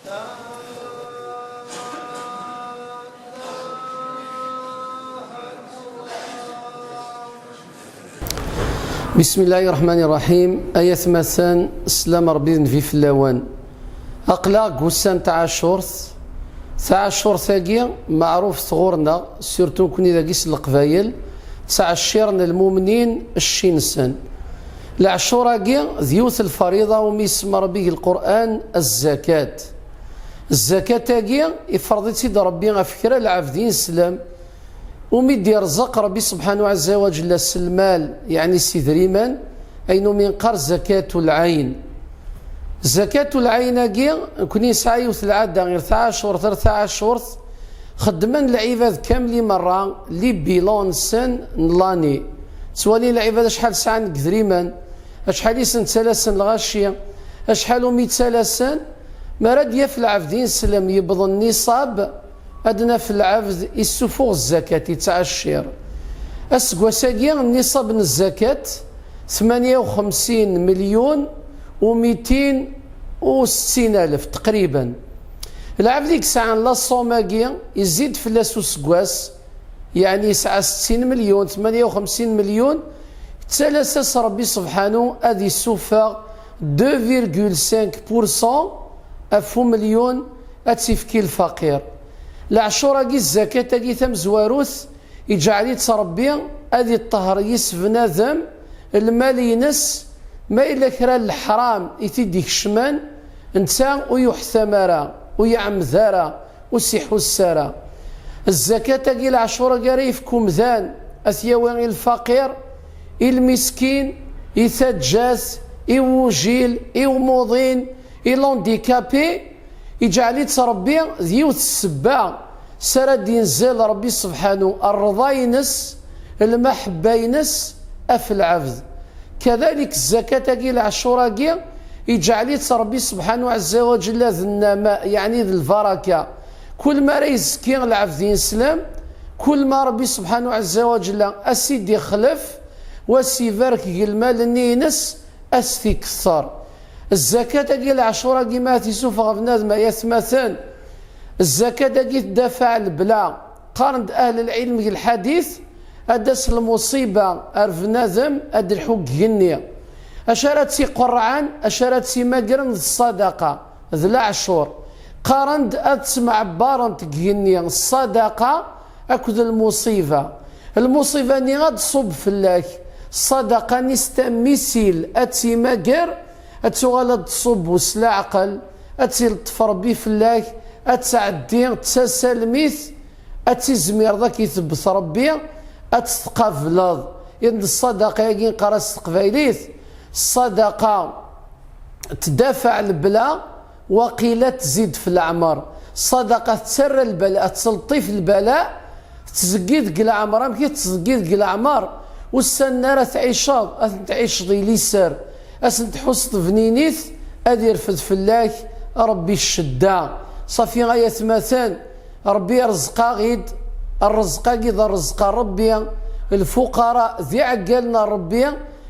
بسم الله الرحمن الرحيم. آية مثلا سلام ربي في فلاوان أقلاق وسان تاع الشهور ثاقي معروف صغورنا سيرتو كوني ذاكيس القبايل تعشيرنا المؤمنين الشينسان العشوراكي ذيوث الفريضة وميسمى ربي القرآن الزكاة تاقي يفرضي سيد ربي غفكرة العافدين السلام وميد يرزق ربي سبحانه عز وجل السلمال يعني سيدريمان أينو من قر زكاة العين كوني سعيوث العادة غير 13 شهور خدمان العباد كاملين مرة لي بيلون سن نلاني سوالي العباد شحال ساعة كذريمان شحال يسن ثلاثة الغاشية شحال وميت ثلاثة ما راد يف العبدين سلام يبض النصاب أدنى في العبد السفوغ الزكاة تاع الشير أسقوساقي النصاب من الزكاة 58 مليون و260 ألف تقريبا. العبد ديك ساعة لا صوماقي يزيد في لاسو سقواس يعني يسعى 60 مليون 58 مليون تلاسس ربي سبحانه أدي السفاغ 2,5% أفو مليون أتسفكي الفقير. العشوراكي الزكاة تاكي ثم زواروث يجعلي تربي أدي الطهر يسفنا ذم المال ينس ما إلا كرا الحرام يتديك شمان انتا ويحثمرا ويعمذارا وسيحو السارا. الزكاة تاكي العشوراكي ريفكم ذان أثيوان الفقير المسكين يثجاث يوجيل يوموضين يلونديكابي يجعلي تربي ذيوث السباع سرد ينزل ربي سبحانه الرضا ينس المحبة ينس أف العبد. كذلك الزكاة تاكي العشوراكي يجعلي ربي سبحانه عز وجل ذي النماء يعني ذي البركة كل ما ريزكي العبد ينسلم كل ما ربي سبحانه عز وجل أسيد يخلف وسيفارك المال النينس أستي كثر. الزكاة تاكي العشوراكي ما تيسوفغ بنادم يثمثان الزكاة تاكي تدافع البلا قارن أهل العلم الحديث أدس المصيبة أرفنادم أد الحق جنية أشارت سي قرعان أشارت سي مقرن الصدقة ذي العشور قارند أتسمع بارنت جنية الصدقة أكد المصيبة ني غاد صب في الله الصدقة نستمثل أتسي مقر أتغالد تصب وسلا عقل أتلطفر بي في الله أتسعدي تسالميث أتزمير ذاك يثبت ربي أتثقافلض إن الصدقة يجي قرص قبايليث الصدقة تدافع البلاء وقيلة تزيد في الأعمار. الصدقة تسر البلاء تسلطيف البلاء تزقيد الأعمار أمكي تزقيد الأعمار والسنة تعيش ضي ليسر أسن تحس فنينيث أدي يرفد في الله ربي الشدة صافي غاية مثلا ربي رزقا غيد الرزق ربي الفقراء ذي عقلنا ربي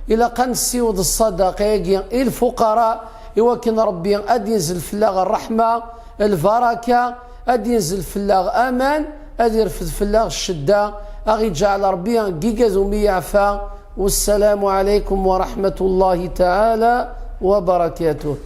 إلى قنسيود الصدقة الفقراء يوكن ربي أدي ينزل في الله الرحمة البركة أدي ينزل في الله أمان أدي يرفد في الله الشدة أغي جعل ربي قيقاذ ميعفا. والسلام عليكم ورحمة الله تعالى وبركاته.